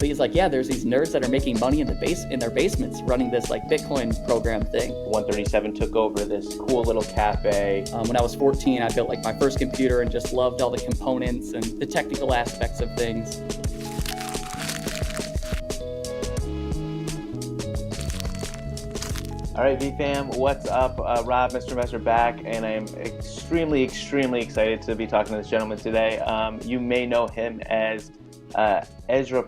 But he's like, yeah, there's these nerds that are making money in their basements running this like Bitcoin program thing. 137 took over this cool little cafe. When I was 14, I built like my first computer and just loved all the components and the technical aspects of things. All right, VeeFam, what's up? Rob, Mr. Messer back, and I'm extremely excited to be talking to this gentleman today. You may know him as Ezra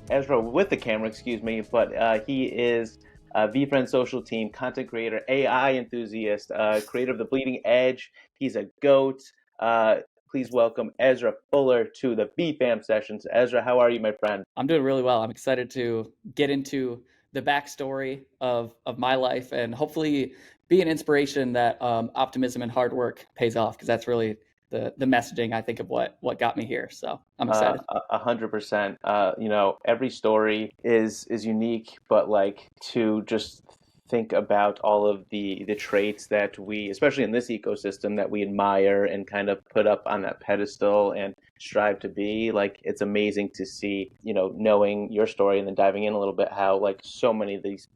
Ezra with the camera, excuse me, but he is VeeFriends social team, content creator, AI enthusiast, creator of The Bleeding Edge. He's a GOAT. Please welcome Ezra Fuller to the VeeFam sessions. Ezra, how are you, my friend? I'm doing really well. I'm excited to get into the backstory of my life and hopefully be an inspiration that optimism and hard work pays off, because that's really the messaging, I think, of what got me here. So I'm excited. 100%. You know, every story is unique, but like to just think about all of the traits that we, especially in this ecosystem, that we admire and kind of put up on that pedestal and strive to be, like, it's amazing to see, you know, knowing your story and then diving in a little bit, how like so many of these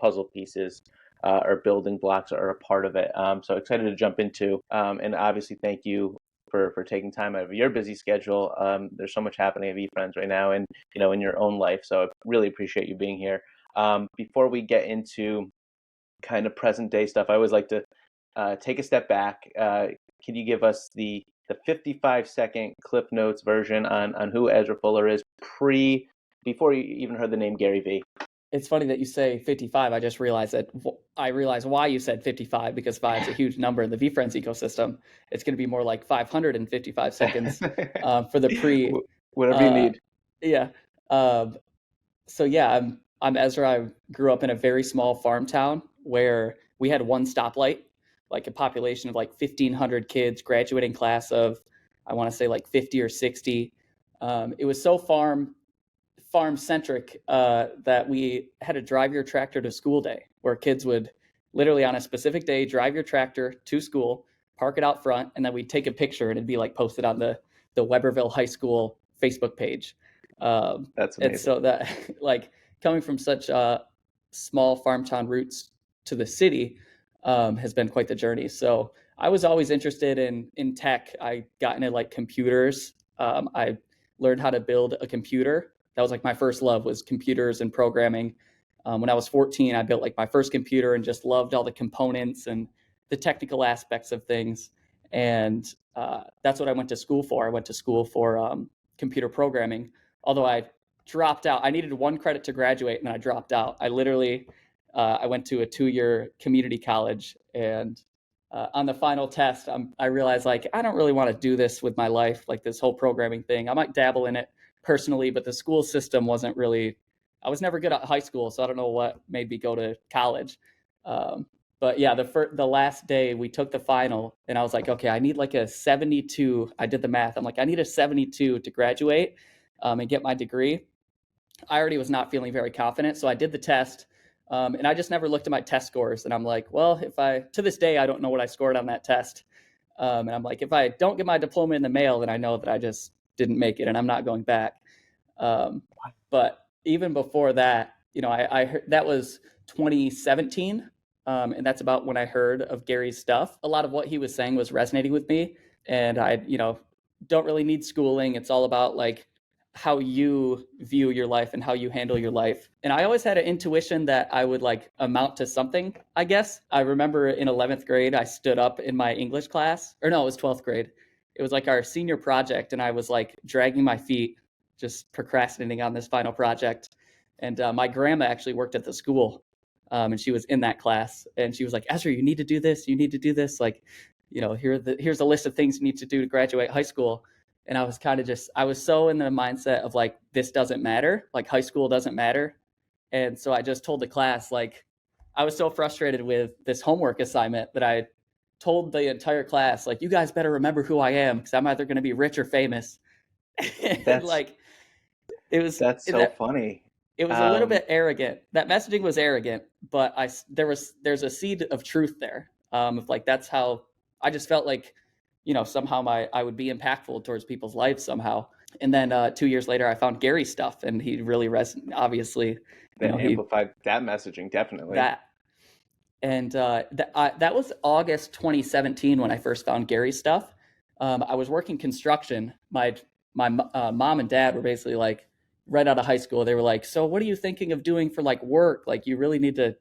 puzzle pieces or building blocks are a part of it. So excited to jump into, and obviously thank you for taking time out of your busy schedule. There's so much happening at VeeFriends right now, and you know, in your own life. So I really appreciate you being here. Before we get into kind of present day stuff, I always like to take a step back. Can you give us the 55-second Cliff Notes version on who Ezra Fuller is before you even heard the name GaryVee? It's funny that you say 55. I just realized why you said 55, because 5 is a huge number in the VeeFriends ecosystem. It's going to be more like 555 seconds for the pre. Whatever you need. Yeah. So yeah, I'm Ezra. I grew up in a very small farm town where we had one stoplight, like a population of like 1,500 kids, graduating class of, I want to say like 50 or 60. It was so farm-centric that we had to drive your tractor to school day, where kids would literally on a specific day drive your tractor to school, park it out front, and then we'd take a picture and it'd be like posted on the Weberville High School Facebook page. That's amazing. And so that, like, coming from such small farm town roots to the city has been quite the journey. So I was always interested in tech. I got into like computers. I learned how to build a computer. That was like my first love, was computers and programming. When I was 14, I built like my first computer and just loved all the components and the technical aspects of things. And that's what I went to school for. I went to school for computer programming, although I dropped out. I needed 1 credit to graduate and I dropped out. I literally, I went to a 2-year community college, and on the final test, I realized, like, I don't really want to do this with my life, like this whole programming thing. I might dabble in it personally, but the school system wasn't really, I was never good at high school, so I don't know what made me go to college. But yeah, the last day we took the final, and I was like, okay, I need like a 72. I did the math. I'm like, I need a 72 to graduate and get my degree. I already was not feeling very confident, so I did the test, and I just never looked at my test scores. And I'm like, well, to this day, I don't know what I scored on that test. And I'm like, if I don't get my diploma in the mail, then I know that I just didn't make it and I'm not going back. But even before that, you know, I heard, that was 2017. And that's about when I heard of Gary's stuff. A lot of what he was saying was resonating with me. And I, you know, don't really need schooling. It's all about like how you view your life and how you handle your life. And I always had an intuition that I would like amount to something, I guess. I remember in 11th grade, I stood up in my English class, or no, it was 12th grade. It was like our senior project, and I was like dragging my feet, just procrastinating on this final project. And my grandma actually worked at the school, and she was in that class, and she was like, Ezra, you need to do this. You need to do this. Like, you know, here's a list of things you need to do to graduate high school. And I was kind of I was so in the mindset of like, this doesn't matter. Like, high school doesn't matter. And so I just told the class, like, I was so frustrated with this homework assignment that I told the entire class, like, you guys better remember who I am, because I'm either going to be rich or famous. And like, that's so funny. It was a little bit arrogant. That messaging was arrogant, but there's a seed of truth there. Of like, that's how I just felt like, you know, somehow I would be impactful towards people's lives somehow. And then 2 years later, I found Gary's stuff, and he really obviously, That he amplified that messaging, definitely. that. And that was August 2017 when I first found Gary's stuff. I was working construction. My mom and dad were basically like, right out of high school, they were like, "So what are you thinking of doing for like work? Like, you really need to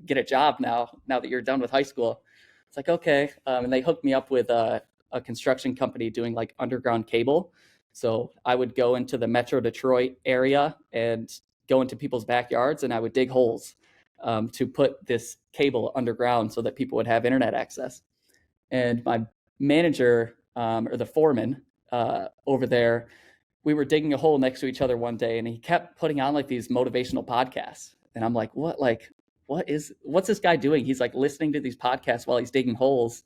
get a job now that you're done with high school." It's like, okay. And they hooked me up with a construction company doing like underground cable. So I would go into the Metro Detroit area and go into people's backyards, and I would dig holes to put this cable underground so that people would have internet access. And my manager, or the foreman over there, we were digging a hole next to each other one day, and he kept putting on like these motivational podcasts. And I'm like, what's this guy doing? He's like listening to these podcasts while he's digging holes.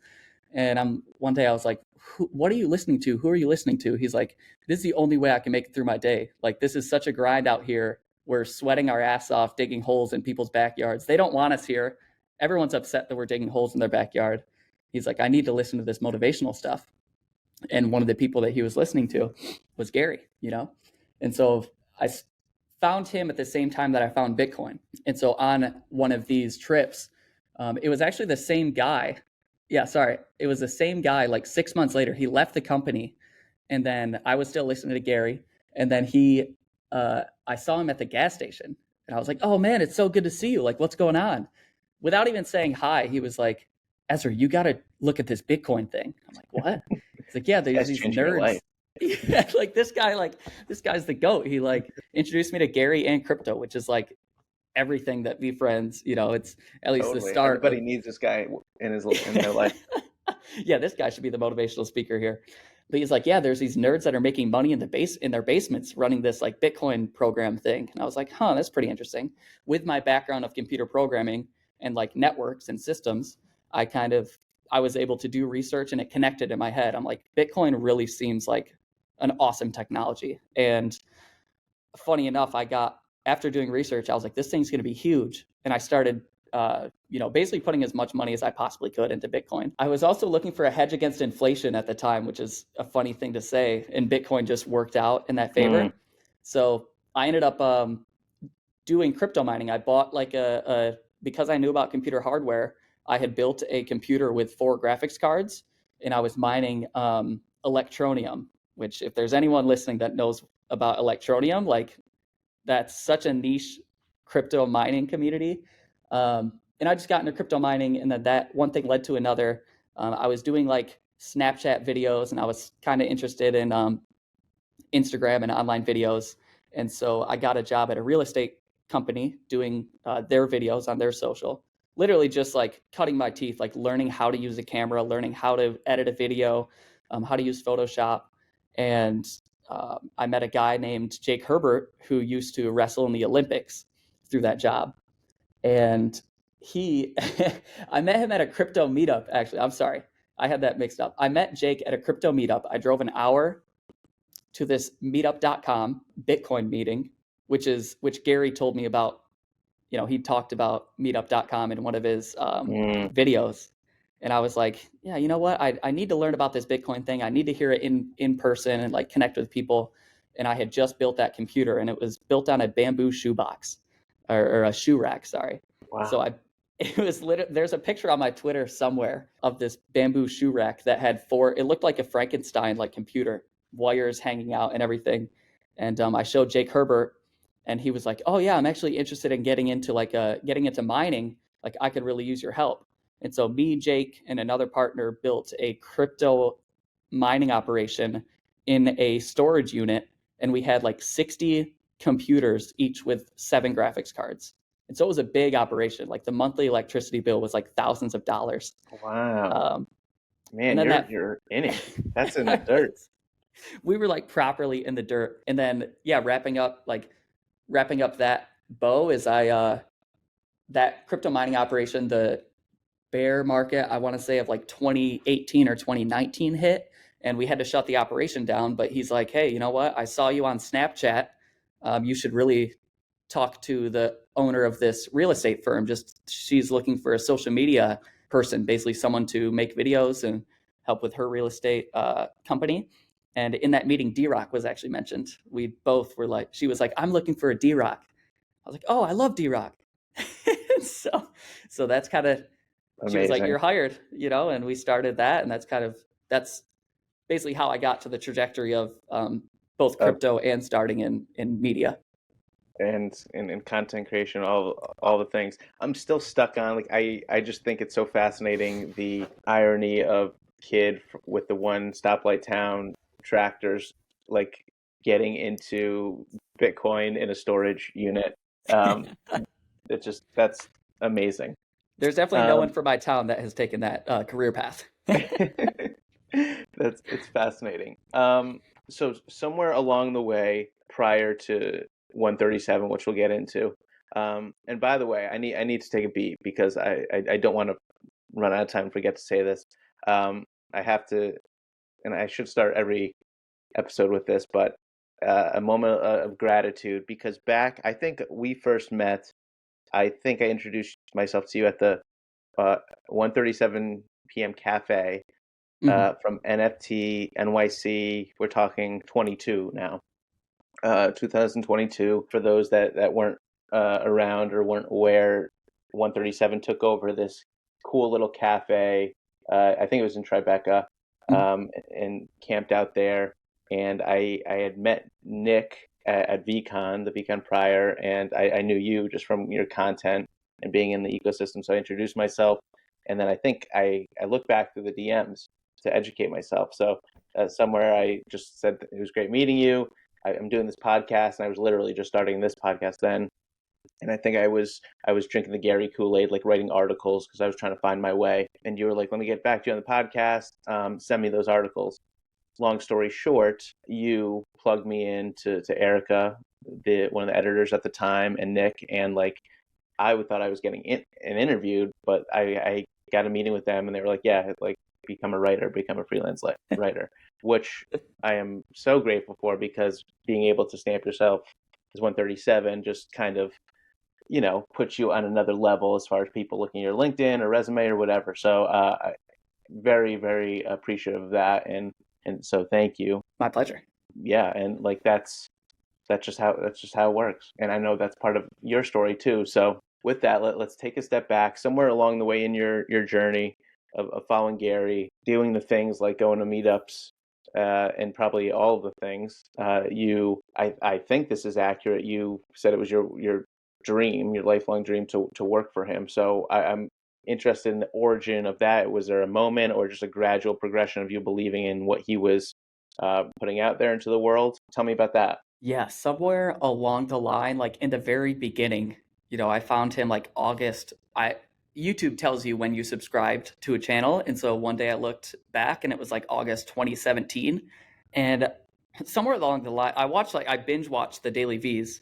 And one day I was like, what are you listening to? Who are you listening to? He's like, this is the only way I can make it through my day. Like, this is such a grind out here. We're sweating our ass off digging holes in people's backyards. They don't want us here. Everyone's upset that we're digging holes in their backyard. He's like, I need to listen to this motivational stuff. And one of the people that he was listening to was Gary. And so I found him at the same time that I found Bitcoin. And so on one of these trips, it was actually the same guy. Yeah, sorry. It was the same guy. Like 6 months later, he left the company, and then I was still listening to Gary. And then I saw him at the gas station, and I was like, "Oh man, it's so good to see you. Like, what's going on?" Without even saying hi, he was like, "Ezra, you got to look at this Bitcoin thing." I'm like, "What?" He's like, "Yeah, there's That's these changing your nerds." life. Yeah, this guy's the GOAT. He like introduced me to Gary and crypto, which is like everything that VeeFriends, it's at least the Totally. start Everybody of. needs this guy in their life. Yeah, this guy should be the motivational speaker here. But he's like, yeah, there's these nerds that are making money in their basements running this like Bitcoin program thing. And I was like, huh, that's pretty interesting. With my background of computer programming and like networks and systems, I was able to do research, and it connected in my head. I'm like, Bitcoin really seems like an awesome technology. And funny enough, after doing research, I was like, this thing's going to be huge. And I started, basically putting as much money as I possibly could into Bitcoin. I was also looking for a hedge against inflation at the time, which is a funny thing to say. And Bitcoin just worked out in that favor. Mm. So I ended up doing crypto mining. I bought because I knew about computer hardware, I had built a computer with 4 graphics cards, and I was mining Electronium, which, if there's anyone listening that knows about Electronium, like, that's such a niche crypto mining community. And I just got into crypto mining, and then that one thing led to another. I was doing like Snapchat videos, and I was kind of interested in Instagram and online videos. And so I got a job at a real estate company doing their videos on their social. Literally just like cutting my teeth, like learning how to use a camera, learning how to edit a video, how to use Photoshop. And I met a guy named Jake Herbert who used to wrestle in the Olympics through that job. And I met him at a crypto meetup, actually. I'm sorry. I had that mixed up. I met Jake at a crypto meetup. I drove an hour to this meetup.com Bitcoin meeting, which Gary told me about. He talked about meetup.com in one of his videos. And I was like, yeah, you know what? I need to learn about this Bitcoin thing. I need to hear it in person and like connect with people. And I had just built that computer, and it was built on a bamboo shoebox or a shoe rack, sorry. Wow. So it was there's a picture on my Twitter somewhere of this bamboo shoe rack that had it looked like a Frankenstein like computer, wires hanging out and everything. And I showed Jake Herbert, and he was like, "Oh yeah, I'm actually interested in getting into mining. Like, I could really use your help." And so me, Jake, and another partner built a crypto mining operation in a storage unit, and we had like 60 computers, each with 7 graphics cards. And so it was a big operation. Like, the monthly electricity bill was like thousands of dollars. Wow. Um, and Man, then you're in it. That's in the dirt. We were like properly in the dirt. And then, yeah, wrapping up that bow is that crypto mining operation, the bear market, I want to say, of like 2018 or 2019 hit, and we had to shut the operation down. But he's like, hey, you know what? I saw you on Snapchat. You should really talk to the owner of this real estate firm. She's looking for a social media person, basically someone to make videos and help with her real estate company. And in that meeting, D-Rock was actually mentioned. We both were like, she was like, I'm looking for a D-Rock. I was like, oh, I love D-Rock. so that's kind of, she was like, Amazing. you're hired, and we started that. And that's basically how I got to the trajectory of both Uh, crypto and starting in media. and content creation, all the things. I'm still stuck on, like, I just think it's so fascinating, the irony of with the one stoplight town tractors, like, getting into Bitcoin in a storage unit. Um, that's amazing. There's definitely no one Um, from my town that has taken that career path. it's fascinating. So somewhere along the way, prior to 137, which we'll get into. And by the way, I need to take a beat because I don't want to run out of time and forget to say this. I have to, and I should start every episode with this, but a moment of gratitude, because I think we first met. I think I introduced myself to you at the 1:37 p.m. cafe Mhm. from NFT NYC. We're talking 22 now, 2022. For those that weren't around or weren't aware, 137 took over this cool little cafe. I think it was in Tribeca, Mhm. and camped out there. And I had met Nick at VCon, the VCon prior, and I knew you just from your content and being in the ecosystem. So I introduced myself, and then I think I looked back through the DMs to educate myself. So somewhere I just said it was great meeting you. I'm doing this podcast, and I was literally just starting this podcast then. And I think I was drinking the Gary Kool-Aid, like writing articles because I was trying to find my way. And you were like, "Let me get back to you on the podcast. Send me those articles." Long story short, you plugged me in to Erica, one of the editors at the time, and Nick, and like I thought I was getting an interviewed, but I got a meeting with them, and they were like, "Yeah, like become a writer, become a freelance writer," which I am so grateful for, because being able to stamp yourself as 137 just kind of, puts you on another level as far as people looking at your LinkedIn or resume or whatever. So very, very appreciative of that, and so thank you. My pleasure. Yeah, and like that's just how it works. And I know that's part of your story too. So with that, let's take a step back. Somewhere along the way in your journey of following Gary, doing the things like going to meetups, and probably all of the things, I think this is accurate. You said it was your dream, your lifelong dream to work for him. So I'm interested in the origin of that. Was there a moment or just a gradual progression of you believing in what he was putting out there into the world? Tell me about that. Yeah, somewhere along the line, like in the very beginning, I found him like August. I YouTube tells you when you subscribed to a channel, and so one day I looked back and it was like August 2017, and somewhere along the line, I binge watched the Daily V's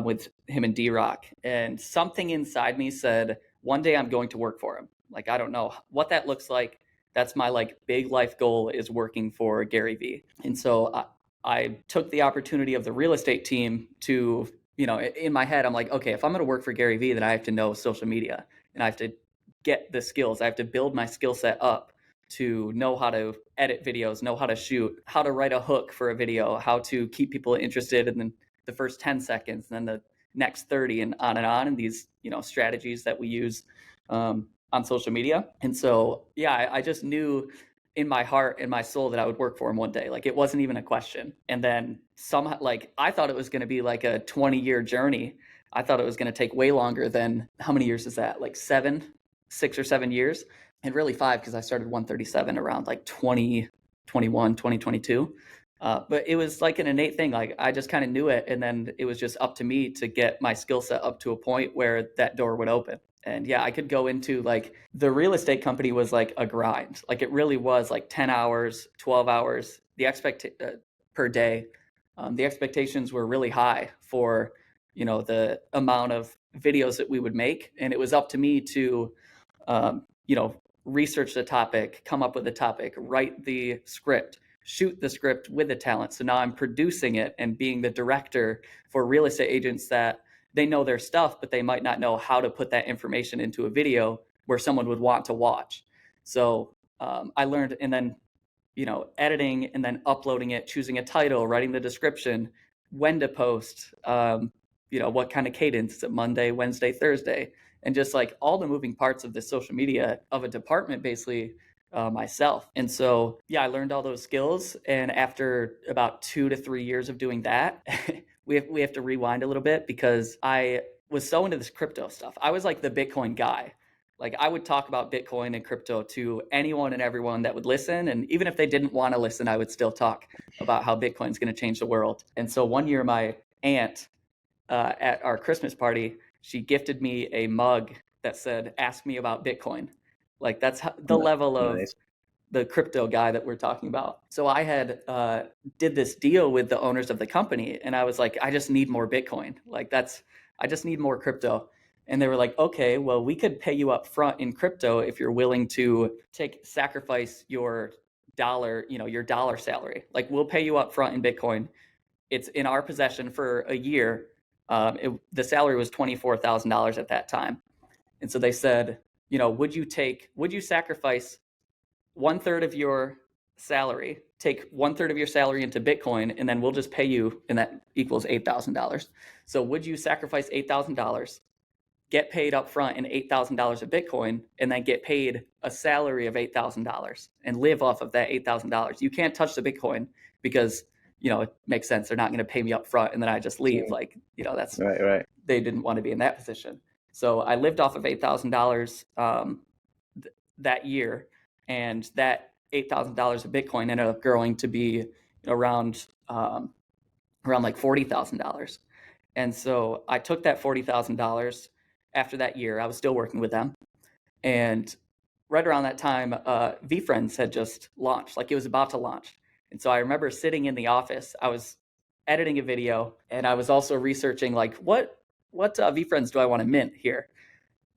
with him and D-Rock, and something inside me said one day I'm going to work for him. Like I don't know what that looks like. That's my like big life goal, is working for GaryVee, and so I took the opportunity of the real estate team to, in my head, I'm like, okay, if I'm going to work for GaryVee, then I have to know social media, and I have to get the skills. I have to build my skill set up to know how to edit videos, know how to shoot, how to write a hook for a video, how to keep people interested in the first 10 seconds, and then the next 30, and on, and these, strategies that we use on social media. And so, yeah, I just knew in my heart and my soul that I would work for him one day. Like it wasn't even a question. And then somehow, like I thought it was going to be like a 20-year journey. I thought it was going to take way longer than, how many years is that? Like 6 or 7 years, and really 5, because I started 137 around like 2021, 2022. But it was like an innate thing. Like I just kind of knew it, and then it was just up to me to get my skill set up to a point where that door would open. And yeah, I could go into like the real estate company was like a grind. Like it really was like 10 hours, 12 hours, per day. The expectations were really high for, the amount of videos that we would make. And it was up to me to, research the topic, come up with the topic, write the script, shoot the script with the talent. So now I'm producing it and being the director for real estate agents that they know their stuff, but they might not know how to put that information into a video where someone would want to watch. So I learned, and then editing and then uploading it, choosing a title, writing the description, when to post, what kind of cadence, is it Monday, Wednesday, Thursday, and just like all the moving parts of the social media of a department basically myself. And so, yeah, I learned all those skills. And after about 2 to 3 years of doing that, we have to rewind a little bit because I was so into this crypto stuff. I was like the Bitcoin guy. Like I would talk about Bitcoin and crypto to anyone and everyone that would listen. And even if they didn't want to listen, I would still talk about how Bitcoin's going to change the world. And so one year, my aunt at our Christmas party, she gifted me a mug that said, "Ask me about Bitcoin." Like that's the level of Nice. the crypto guy that we're talking about. So I had did this deal with the owners of the company, and I was like, I just need more Bitcoin. I just need more crypto. And they were like, okay, well, we could pay you up front in crypto if you're willing to sacrifice your your dollar salary. Like we'll pay you up front in Bitcoin. It's in our possession for a year. The salary was $24,000 at that time. And so they said, would you sacrifice 1/3 of your salary, take 1/3 of your salary into Bitcoin, and then we'll just pay you, and that equals $8,000. So would you sacrifice $8,000, get paid up front in $8,000 of Bitcoin, and then get paid a salary of $8,000 and live off of that $8,000? You can't touch the Bitcoin because, it makes sense. They're not going to pay me up front and then I just leave. Mm. Like, that's, Right, right. they didn't want to be in that position. So I lived off of $8,000 that year, and that $8,000 of Bitcoin ended up growing to be around like $40,000. And so I took that $40,000 after that year. I was still working with them, and right around that time, VeeFriends had just launched, like it was about to launch. And so I remember sitting in the office. I was editing a video, and I was also researching like what VeeFriends do I want to mint here.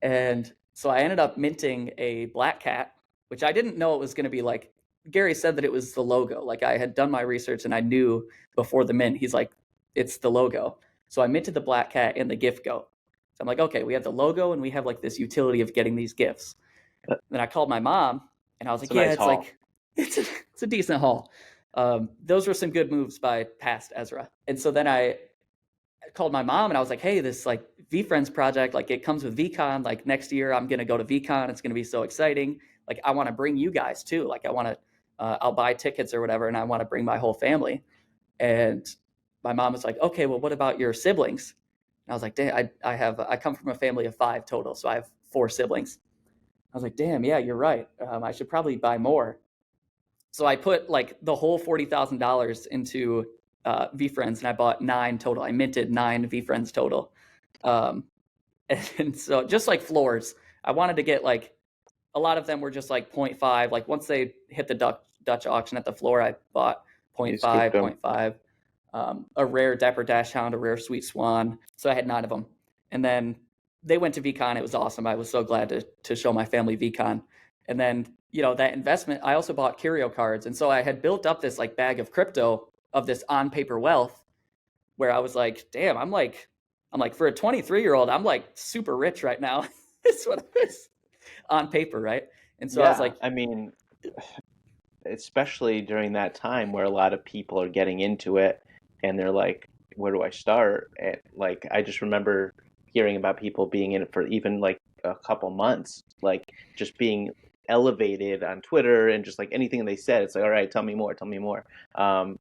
And so I ended up minting a black cat, which I didn't know it was going to be like. Gary said that it was the logo. Like I had done my research and I knew before the mint. He's like, it's the logo. So I minted the black cat and the gift goat. So I'm like, okay, we have the logo and we have like this utility of getting these gifts. Then I called my mom and I was It's like, a yeah, nice it's haul. like it's a decent haul. Those were some good moves by past Ezra. And so then I called my mom and I was like, hey, this like VeeFriends project, like it comes with VCon. Like next year, I'm gonna go to VCon. It's gonna be so exciting. Like I want to bring you guys too. Like I want to, I'll buy tickets or whatever, and I want to bring my whole family. And my mom was like, okay, well, what about your siblings? And I was like, damn, I come from a family of 5 total, so I have 4 siblings. I was like, damn, yeah, you're right. I should probably buy more. So I put like the whole $40,000 into VeeFriends, and I bought 9 total. I minted 9 VeeFriends total. Um, and so just like floors, I wanted to get like a lot of them were just like 0.5. Like once they hit the Dutch auction at the floor, I bought You just keep 0.5, them. 0.5, a rare Dapper Dash Hound, a rare Sweet Swan. So I had 9 of them. And then they went to VCon. It was awesome. I was so glad to show my family VCon. And then, that investment, I also bought curio cards. And so I had built up this like bag of crypto of this on paper wealth where I was like, damn, I'm like, for a 23-year-old, I'm like super rich right now. That's what I was on paper, right? And so I was Yeah, like, I mean, especially during that time where a lot of people are getting into it and they're like, where do I start? And like, I just remember hearing about people being in it for even like a couple months, like just being elevated on Twitter and just like anything they said, it's like, all right, tell me more, tell me more. Um,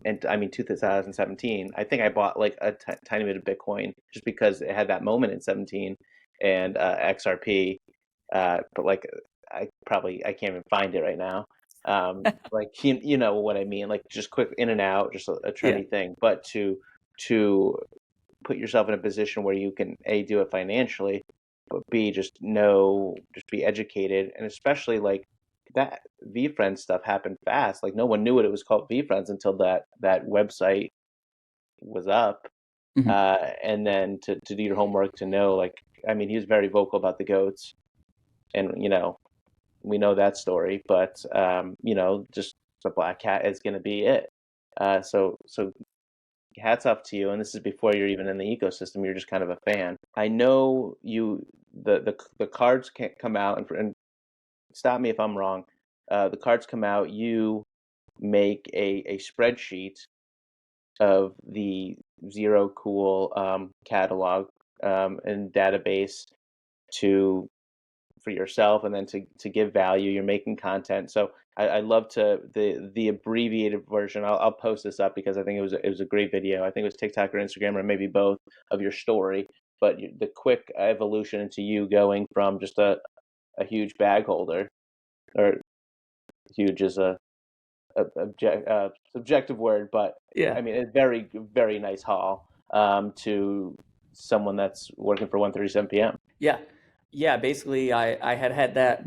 and I mean, 2017, I think I bought like a tiny bit of Bitcoin just because it had that moment in 17 and XRP. But like, I can't even find it right now. Like you know what I mean, like just quick in and out, just a yeah. trendy thing. But to put yourself in a position where you can A, do it financially, but B, just be educated, and especially like that VFriends stuff happened fast. Like no one knew what it was called VFriends until that website was up. Mhm. And then to do your homework to know, like, I mean, he was very vocal about the goats, and we know that story, but just the black cat is going to be it. So hats off to you. And this is before you're even in the ecosystem; you're just kind of a fan. I know the cards can't come out, and stop me if I'm wrong. The cards come out. You make a spreadsheet of the Zero Cool catalog and database to for yourself, and then to give value. You're making content. So I love to the abbreviated version. I'll post this up because I think it was a great video. I think it was TikTok or Instagram or maybe both of your story. But the quick evolution into you going from just a huge bag holder, or huge is a subjective word, but Yeah. I mean a very very nice haul to someone that's working for 1:37 p.m. Yeah. Yeah. Basically, I had that,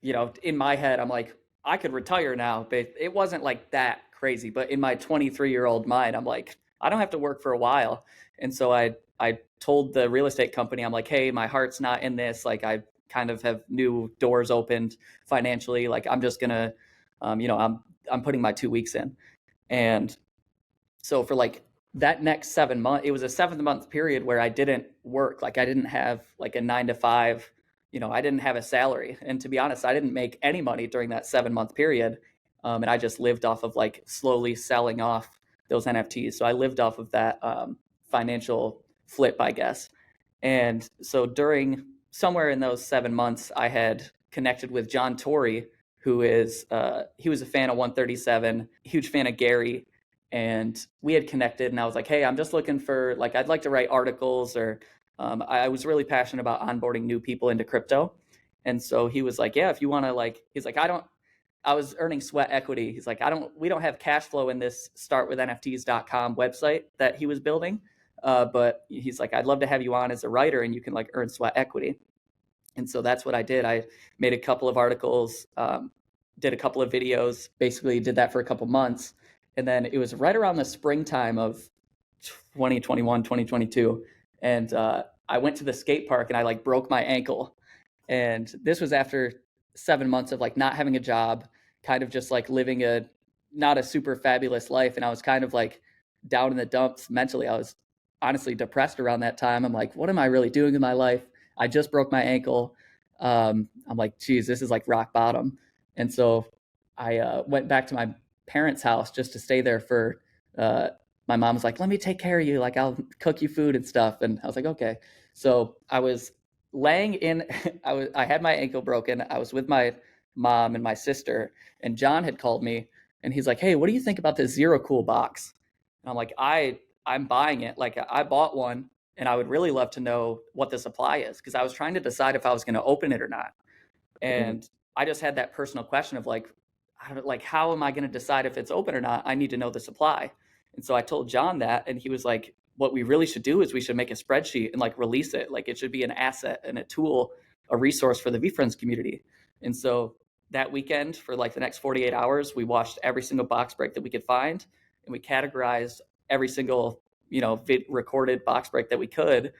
in my head, I'm like, I could retire now, but it wasn't like that crazy. But in my 23-year-old mind, I'm like, I don't have to work for a while. And so I told the real estate company, I'm like, hey, my heart's not in this. Like, I kind of have new doors opened financially. Like, I'm just gonna, I'm putting my 2 weeks in. And so for like that next 7 months, it was a 7 month period where I didn't work. Like I didn't have like a 9 to 5, I didn't have a salary. And to be honest, I didn't make any money during that 7 month period. And I just lived off of like slowly selling off those NFTs. So I lived off of that financial flip, I guess. And so during somewhere in those 7 months, I had connected with John Torrey, who is he was a fan of 137, huge fan of Gary, and we had connected. And I was like, hey, I'm just looking for like I'd like to write articles, or I was really passionate about onboarding new people into crypto. And so he was like, yeah, if you want to like, he's like, I was earning sweat equity. He's like, we don't have cash flow in this startwithnfts.com website that he was building. But he's like, I'd love to have you on as a writer and you can like earn sweat equity. And so that's what I did. I made a couple of articles, did a couple of videos, basically did that for a couple months. And then it was right around the springtime of 2021, 2022. And I went to the skate park and I like broke my ankle. And this was after 7 months of like not having a job, kind of just like living not a super fabulous life. And I was kind of like down in the dumps mentally. I was honestly depressed around that time. I'm like, what am I really doing in my life? I just broke my ankle. I'm like, geez, this is like rock bottom. And so I went back to my parents' house just to stay there for. My mom was like, "Let me take care of you. Like, I'll cook you food and stuff." And I was like, "Okay." So I was laying in. I had my ankle broken. I was with my mom and my sister, and John had called me, and he's like, "Hey, what do you think about this Zero Cool box?" And I'm like, I'm buying it. Like, I bought one, and I would really love to know what the supply is because I was trying to decide if I was going to open it or not. And I just had that personal question of like, how am I going to decide if it's open or not? I need to know the supply. And so I told John that, and he was like, what we really should do is we should make a spreadsheet and like release it. Like it should be an asset and a tool, a resource for the VeeFriends community. And so that weekend for like the next 48 hours, we watched every single box break that we could find, and we categorized every single, recorded box break that we could.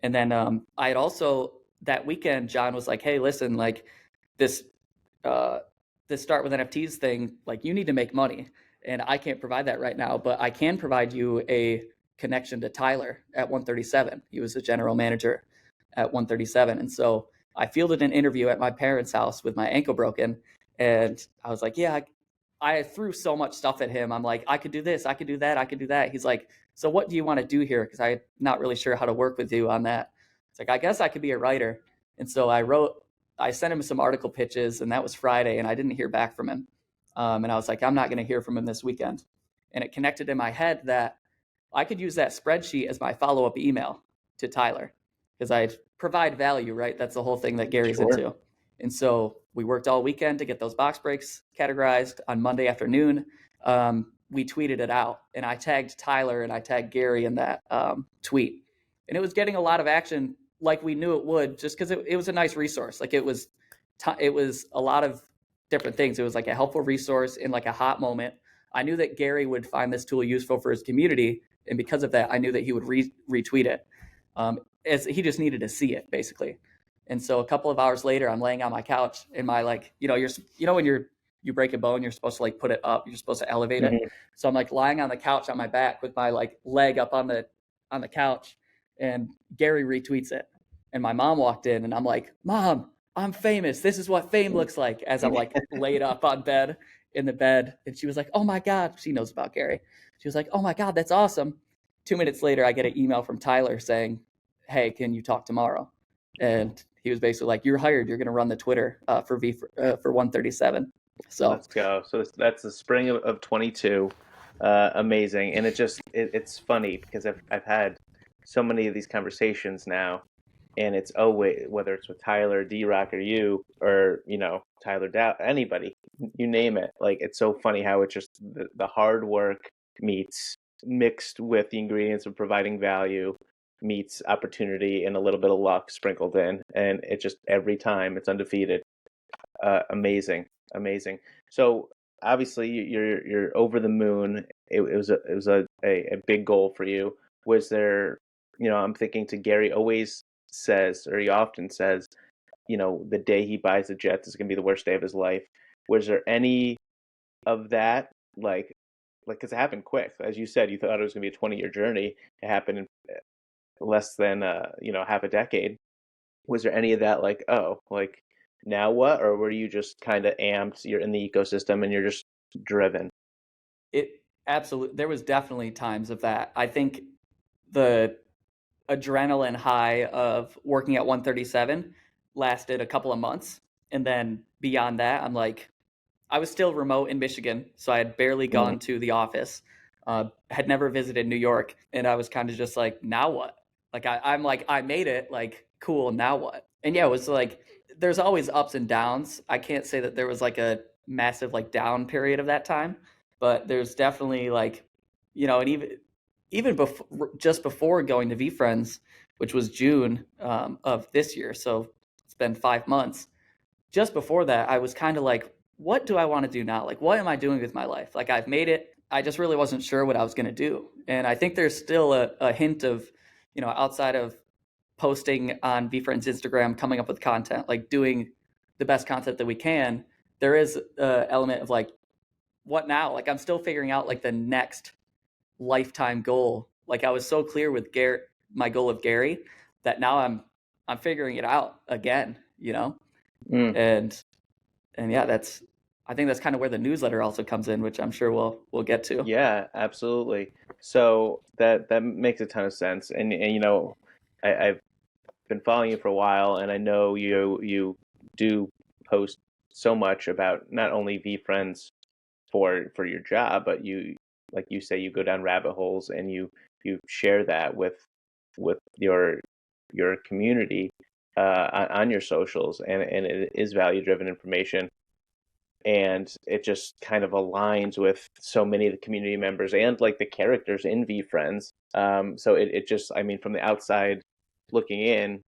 And then I had also that weekend, John was like, hey, listen, like this uh, this start with NFTs thing, like you need to make money, and I can't provide that right now, but I can provide you a connection to Tyler at 137. He was the general manager at 137, and so I fielded an interview at my parents' house with my ankle broken, and I was like, yeah, I threw so much stuff at him. I'm like, I could do this, I could do that, I could do that. He's like, so what do you want to do here? Because I'm not really sure how to work with you on that. It's like, I guess I could be a writer. And so I sent him some article pitches, and that was Friday, and I didn't hear back from him. And I was like, I'm not going to hear from him this weekend. And it connected in my head that I could use that spreadsheet as my follow-up email to Tyler because I provide value, right? That's the whole thing that Gary's Sure. into. And so we worked all weekend to get those box breaks categorized. On Monday afternoon, we tweeted it out, and I tagged Tyler and I tagged Gary in that tweet. And it was getting a lot of action like we knew it would, just because it was a nice resource. Like it was a lot of different things. It was like a helpful resource in like a hot moment. I knew that Gary would find this tool useful for his community, and because of that, I knew that he would retweet it. As he just needed to see it, basically. And so a couple of hours later, I'm laying on my couch in my like, when you break a bone, you're supposed to like put it up, you're supposed to elevate it. So I'm like lying on the couch on my back with my like leg up on the couch, and Gary retweets it. And my mom walked in, and I'm like, Mom, I'm famous. This is what fame looks like, as I'm like laid up on bed. in the bed, and she was like, "Oh my god," she knows about Gary. She was like, "Oh my god, that's awesome." 2 minutes later, I get an email from Tyler saying, "Hey, can you talk tomorrow?" And he was basically like, "You're hired. You're going to run the Twitter for 137." So Let's go. So that's the spring of 22. Amazing. And it's funny because I've had so many of these conversations now, and it's always, whether it's with Tyler, D-Rock, or you, or Tyler Dow, anybody, you name it. Like, it's so funny how it's just the hard work meets mixed with the ingredients of providing value meets opportunity and a little bit of luck sprinkled in, and it just every time it's undefeated. Amazing, amazing. So obviously you're over the moon. It was a big goal for you. Was there, I'm thinking to Gary always says, or he often says, the day he buys a jet is going to be the worst day of his life. Was there any of that, because it happened quick, as you said, you thought it was going to be a 20-year journey. It happened in less than half a decade. Was there any of that, like, oh, like, now what? Or were you just kind of amped, you're in the ecosystem and you're just driven? it absolutely, there was definitely times of that. I think the adrenaline high of working at 137 lasted a couple of months. And then beyond that, I'm like, I was still remote in Michigan, so I had barely Mm, gone to the office, had never visited New York, and I was kind of just like, now what? Like I'm like, I made it, like, cool, now what? And yeah, it was like there's always ups and downs. I can't say that there was like a massive like down period of that time, but there's definitely like, and even before, just before going to VeeFriends, which was June of this year, so it's been 5 months. Just before that, I was kind of like, what do I want to do now? Like, what am I doing with my life? Like, I've made it. I just really wasn't sure what I was going to do. And I think there's still a hint of, outside of posting on VeeFriends Instagram, coming up with content, like doing the best content that we can, there is an element of like, what now? Like, I'm still figuring out like the next lifetime goal. Like, I was so clear with Gary, my goal of Gary, that now I'm figuring it out again. mm. And yeah, I think that's kind of where the newsletter also comes in, which I'm sure we'll get to. Yeah, absolutely. So that makes a ton of sense. And I've been following you for a while, and I know you do post so much about not only VeeFriends for your job, but like you say, you go down rabbit holes and you share that with your community on your socials, and it is value driven information, and it just kind of aligns with so many of the community members and like the characters in VeeFriends. So it just, I mean, from the outside looking in,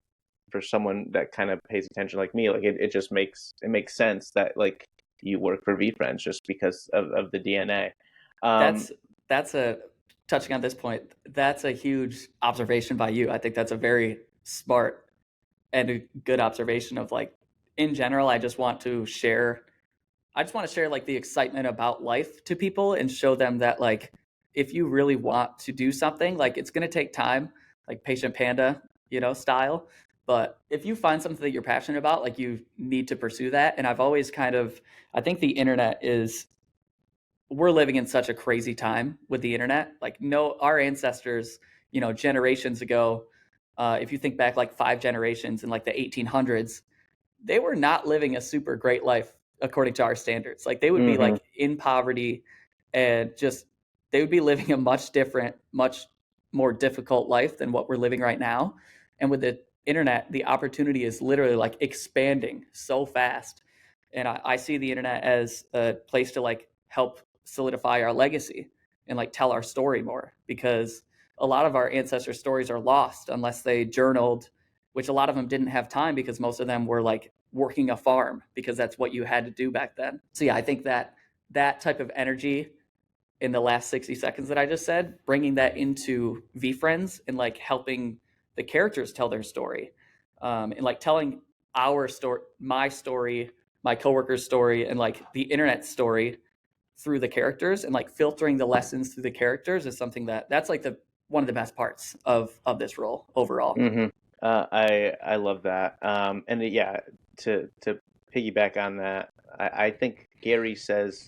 for someone that kind of pays attention like me, like it just makes sense that like you work for VeeFriends just because of the DNA. Um, That's that's a touching on this point. That's a huge observation by you. I think that's a very smart and a good observation of like, in general, I just want to share like the excitement about life to people and show them that like if you really want to do something, like it's going to take time, like patient panda, style. But if you find something that you're passionate about, like you need to pursue that. And I've always I think the internet is, we're living in such a crazy time with the internet. Like, no, our ancestors, generations ago, if you think back like 5 generations in like the 1800s, they were not living a super great life according to our standards. Like, they would be mhm, like in poverty, and just they would be living a much different, much more difficult life than what we're living right now. And with the internet, the opportunity is literally like expanding so fast. And I see the internet as a place to like help solidify our legacy and like tell our story more, because a lot of our ancestor stories are lost unless they journaled, which a lot of them didn't have time because most of them were like working a farm because that's what you had to do back then. So yeah, I think that type of energy in the last 60 seconds that I just said, bringing that into VeeFriends and like helping the characters tell their story, and like telling our story, my coworker's story, and like the internet story through the characters, and like filtering the lessons through the characters is something that's like the one of the best parts of this role overall. mhm. I love that. And yeah, to piggyback on that, I think Gary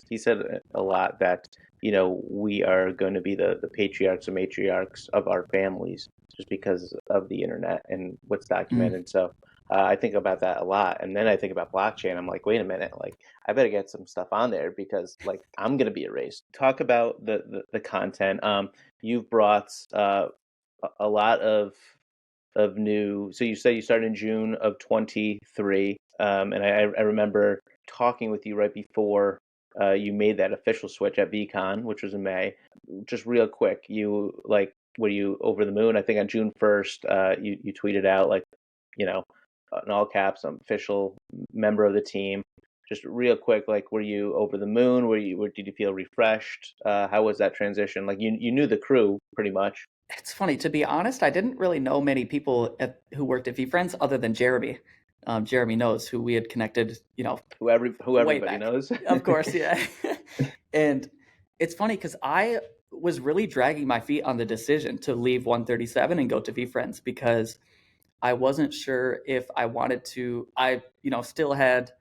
he said a lot that, we are going to be the patriarchs and matriarchs of our families just because of the internet and what's Mm. documented. So I think about that a lot. And then I think about blockchain. I'm like, wait a minute, like I better get some stuff on there because like I'm going to be erased. Talk about the content. You've brought a lot of new. So you say you started in June of 23, and I remember talking with you right before you made that official switch at VCon, which was in May. Just real quick, you like were you over the moon? I think on June 1st, you tweeted out like, you know, in all caps, I'm official member of the team. Just real quick, like, were you over the moon? Did you feel refreshed? How was that transition? Like, you knew the crew pretty much. It's funny, to be honest, I didn't really know many people who worked at VeeFriends other than Jeremy. Jeremy knows, who we had connected, Who way everybody back. knows. Of course, yeah. And it's funny because I was really dragging my feet on the decision to leave 137 and go to VeeFriends because I wasn't sure if I wanted to. I, still had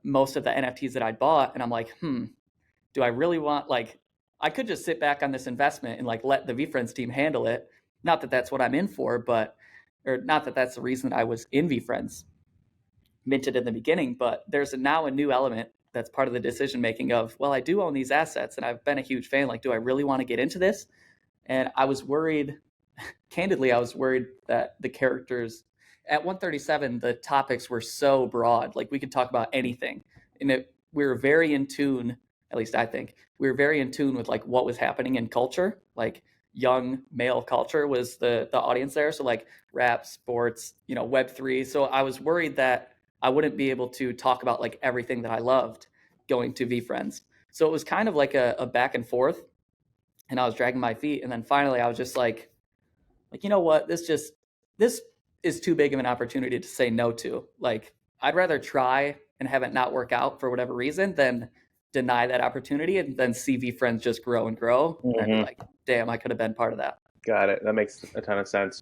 most of the NFTs that I bought, and I'm like, do I really want, like, I could just sit back on this investment and like let the VeeFriends team handle it. Not that that's what I'm in for, but or not that that's the reason I was in VeeFriends minted in the beginning, but there's now a new element that's part of the decision making of, well, I do own these assets and I've been a huge fan. Like, do I really want to get into this? And I was worried, candidly, I was worried that the characters at 137, the topics were so broad. Like, we could talk about anything. And we were very in tune, at least I think, we were very in tune with like what was happening in culture. Like, young male culture was the audience there. So like rap, sports, Web3. So I was worried that I wouldn't be able to talk about like everything that I loved going to VeeFriends. So it was kind of like a back and forth, and I was dragging my feet. And then finally I was just like, you know what, this is too big of an opportunity to say no to. Like, I'd rather try and have it not work out for whatever reason than deny that opportunity and then see VeeFriends just grow and grow. And I'd be like, damn, I could have been part of that. Got it. That makes a ton of sense.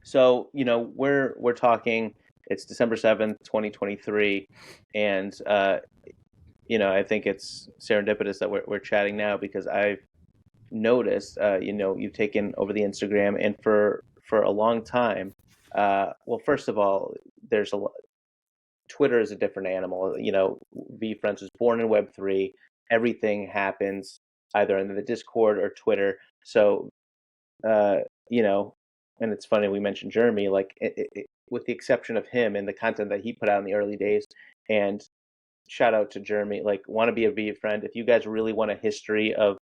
So, we're talking, it's December 7th, 2023, and I think it's serendipitous that we're chatting now because I've noticed, you've taken over the Instagram, and for a long time, well, first of all, there's Twitter is a different animal. VeeFriends was born in Web3. Everything happens either in the Discord or Twitter. So, uh, you know, and it's funny we mentioned Jeremy, like with the exception of him and the content that he put out in the early days. And shout out to Jeremy, like, want to be a VeeFriend. If you guys really want a history of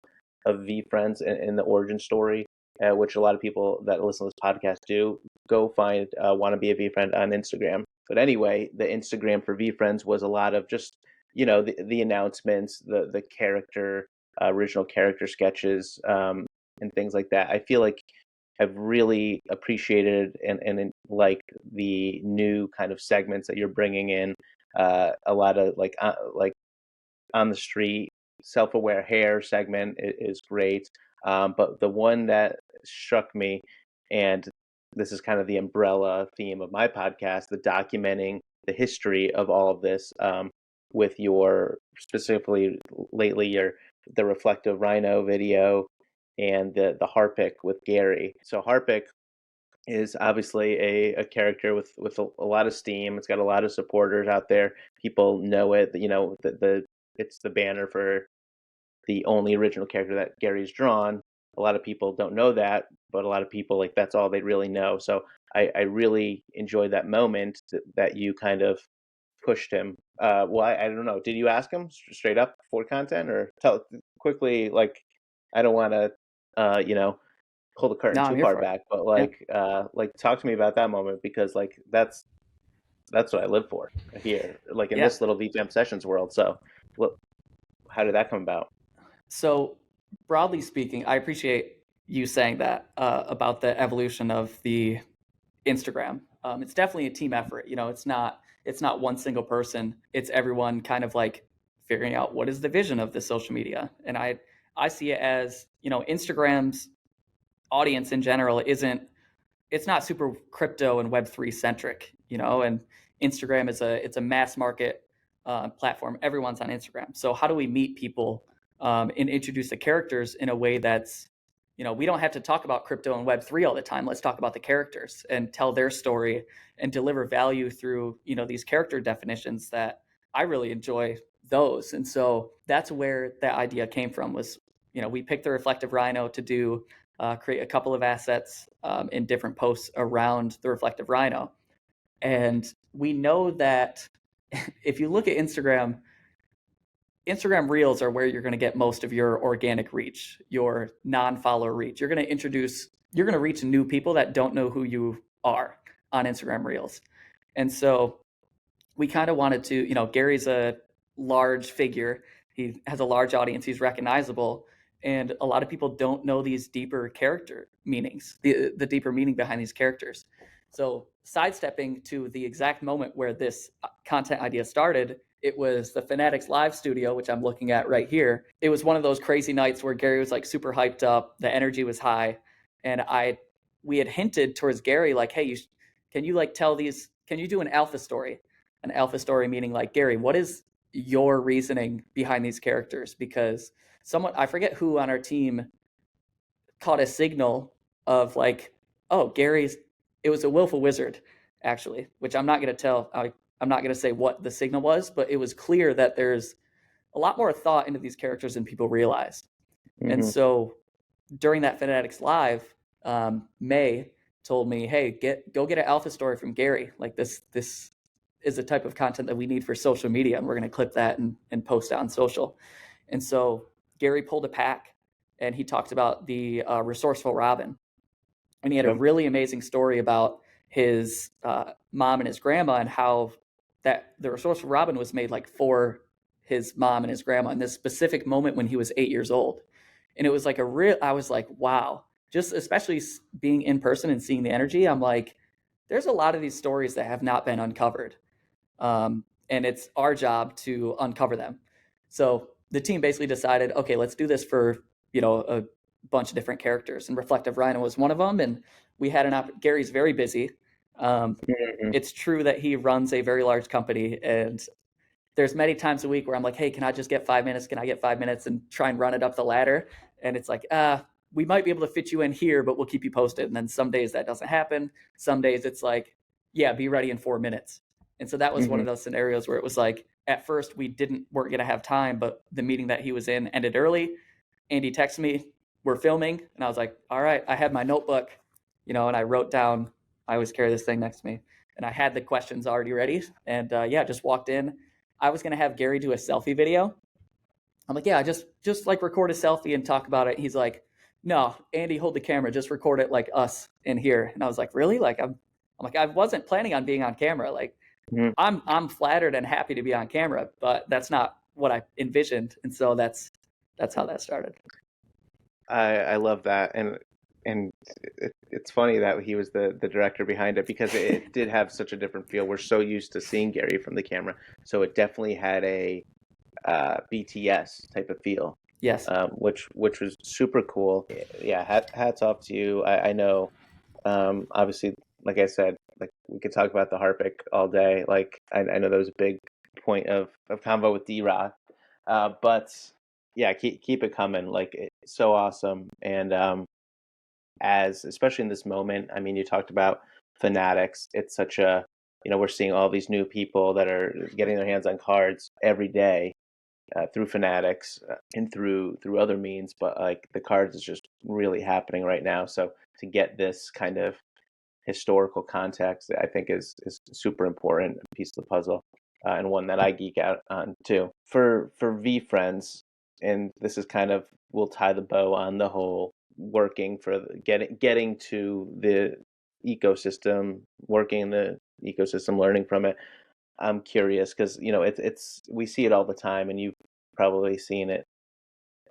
VeeFriends and the origin story, which a lot of people that listen to this podcast do, go find want to be a VeeFriend on Instagram. But anyway, the Instagram for VeeFriends was a lot of just the announcements, the character original character sketches, and things like that. I feel like I've really appreciated and like the new kind of segments that you're bringing in. A lot of like on the street self-aware hair segment is great. But the one that struck me, and this is kind of the umbrella theme of my podcast, the documenting the history of all of this, with your specifically lately the reflective rhino video and the Harpic with Gary. So Harpic is obviously a character with a lot of steam. It's got a lot of supporters out there. People know it. It's the banner for the only original character that Gary's drawn. A lot of people don't know that, but a lot of people, like, that's all they really know. So I really enjoyed that moment that you kind of pushed him. Well, I don't know. Did you ask him straight up for content, or tell quickly? Like, I don't want to, pull the curtain No, I'm too here far for it. back, but Yeah. like talk to me about that moment because like that's what I live for here, like in Yeah. this little VFam Sessions world. So, what? How did that come about? So, broadly speaking, I appreciate you saying that about the evolution of the Instagram. It's definitely a team effort. It's not one single person. It's everyone kind of like figuring out what is the vision of the social media. And I see it as, Instagram's audience in general it's not super crypto and Web3 centric, and Instagram it's a mass market platform. Everyone's on Instagram. So how do we meet people and introduce the characters in a way that's, we don't have to talk about crypto and Web3 all the time. Let's talk about the characters and tell their story and deliver value through, these character definitions that I really enjoy those. And so that's where that idea came from was, we picked the reflective rhino to do create a couple of assets in different posts around the reflective rhino. And we know that if you look at Instagram Reels are where you're going to get most of your organic reach, your non-follower reach. You're going to reach new people that don't know who you are on Instagram Reels. And so we kind of wanted to, Gary's a large figure. He has a large audience. He's recognizable. And a lot of people don't know these deeper character meanings, the deeper meaning behind these characters. So sidestepping to the exact moment where this content idea started, it was the Fanatics live studio, which I'm looking at right here. It was one of those crazy nights where Gary was like super hyped up. The energy was high. And we had hinted towards Gary, like, hey, can you like can you do an alpha story? An alpha story meaning like, Gary, what is your reasoning behind these characters? Because I forget who on our team caught a signal of like, oh, it was a willful wizard, actually, which I'm not going to tell. I'm not going to say what the signal was, but it was clear that there's a lot more thought into these characters than people realize. Mm-hmm. And so during that Fanatics Live, May told me, hey, go get an alpha story from Gary. Like this is the type of content that we need for social media, and we're going to clip that and post it on social. And so Gary pulled a pack, and he talked about the resourceful Robin. And he had a really amazing story about his mom and his grandma and how that the resourceful Robin was made like for his mom and his grandma in this specific moment when he was 8 years old. And it was like I was like, wow, just especially being in person and seeing the energy. I'm like, there's a lot of these stories that have not been uncovered. And it's our job to uncover them. So the team basically decided, okay, let's do this for, a bunch of different characters, and Reflective Rhino was one of them. And we had Gary's very busy. It's true that he runs a very large company, and there's many times a week where I'm like, hey, can I just get 5 minutes? Can I get 5 minutes and try and run it up the ladder? And it's like, we might be able to fit you in here, but we'll keep you posted. And then some days that doesn't happen. Some days it's like, yeah, be ready in 4 minutes. And so that was one of those scenarios where it was like, at first weren't going to have time, but the meeting that he was in ended early. Andy texted me, we're filming. And I was like, all right, I had my notebook, and I wrote down, I always carry this thing next to me. And I had the questions already ready. And just walked in. I was going to have Gary do a selfie video. I'm like, yeah, just like record a selfie and talk about it. He's like, no, Andy, hold the camera. Just record it like us in here. And I was like, really? Like, I'm like, I wasn't planning on being on camera. Like, I'm flattered and happy to be on camera, but that's not what I envisioned. And so that's how that started. I love that. And it's funny that he was the director behind it, because it did have such a different feel. We're so used to seeing Gary from the camera. So it definitely had a BTS type of feel. Yes. Which was super cool. Yeah, hats off to you. I know, obviously, like I said, like we could talk about the Harpic all day. Like I know that was a big point of convo with D-Rock. But yeah, keep it coming. Like it's so awesome. And especially in this moment, I mean, you talked about Fanatics. It's such a, we're seeing all these new people that are getting their hands on cards every day. Through Fanatics and through other means, but like the cards is just really happening right now. So to get this kind of historical context, I think is super important piece of the puzzle, and one that I geek out on too. For VeeFriends, and this is kind of, we'll tie the bow on the whole working for getting to the ecosystem, working in the ecosystem, learning from it. I'm curious because it's we see it all the time, and you've probably seen it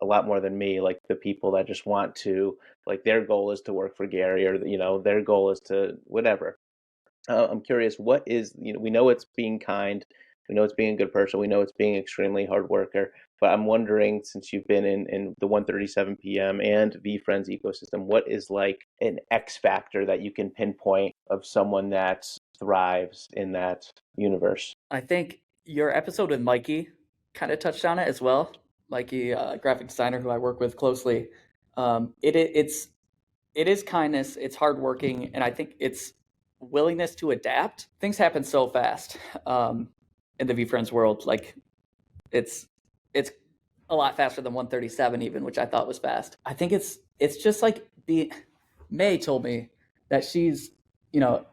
a lot more than me. Like the people that just want to, like their goal is to work for Gary, or their goal is to whatever. I'm curious, what is we know it's being kind, we know it's being a good person, we know it's being extremely hard worker, but I'm wondering, since you've been in the 1:37 p.m. and VeeFriends ecosystem, what is like an X factor that you can pinpoint of someone that thrives in that universe? I think Your episode with Mikey kind of touched on it as well. Mikey, graphic designer who I work with closely. It is kindness, it's hardworking, and I think it's willingness to adapt. Things happen so fast in the VeeFriends world. Like it's it's a lot faster than 137 even, which I thought was fast. I think it's just like the May told me that she's, you know,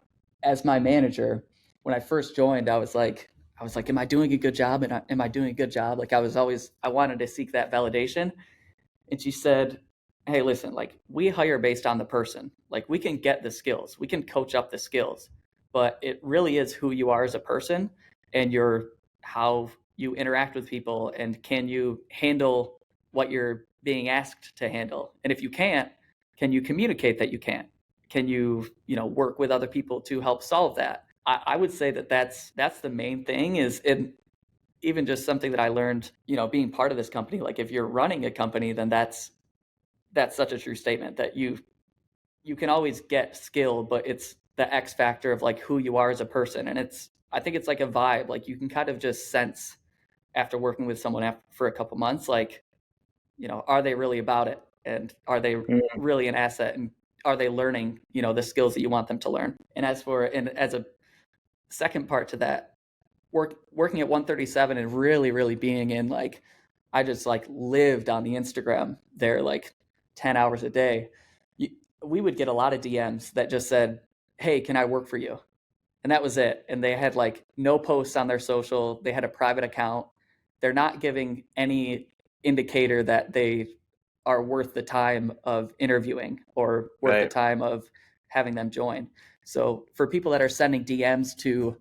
as my manager, when I first joined, I was like, am I doing a good job? And am I doing a good job? Like I wanted to seek that validation. And she said, hey, listen, like we hire based on the person. Like we can get the skills, we can coach up the skills, but it really is who you are as a person and your how you interact with people and can you handle what you're being asked to handle. And if you can't, can you communicate that you can't? Can you, work with other people to help solve that? I would say that that's the main thing is in even just something that I learned, being part of this company. Like if you're running a company, then that's such a true statement that you can always get skill, but it's the X factor of like who you are as a person. And I think it's like a vibe. Like you can kind of just sense after working with someone for a couple months, like, are they really about it? And are they Mm, really an asset? And are they learning, the skills that you want them to learn? And as a second part to that, working at 137 and really, really being in like, I just like lived on the Instagram there like 10 hours a day. We would get a lot of DMs that just said, hey, can I work for you? And that was it. And they had like no posts on their social. They had a private account. They're not giving any indicator that they are worth the time of interviewing or worth the right. time of having them join. So for people that are sending DMs to,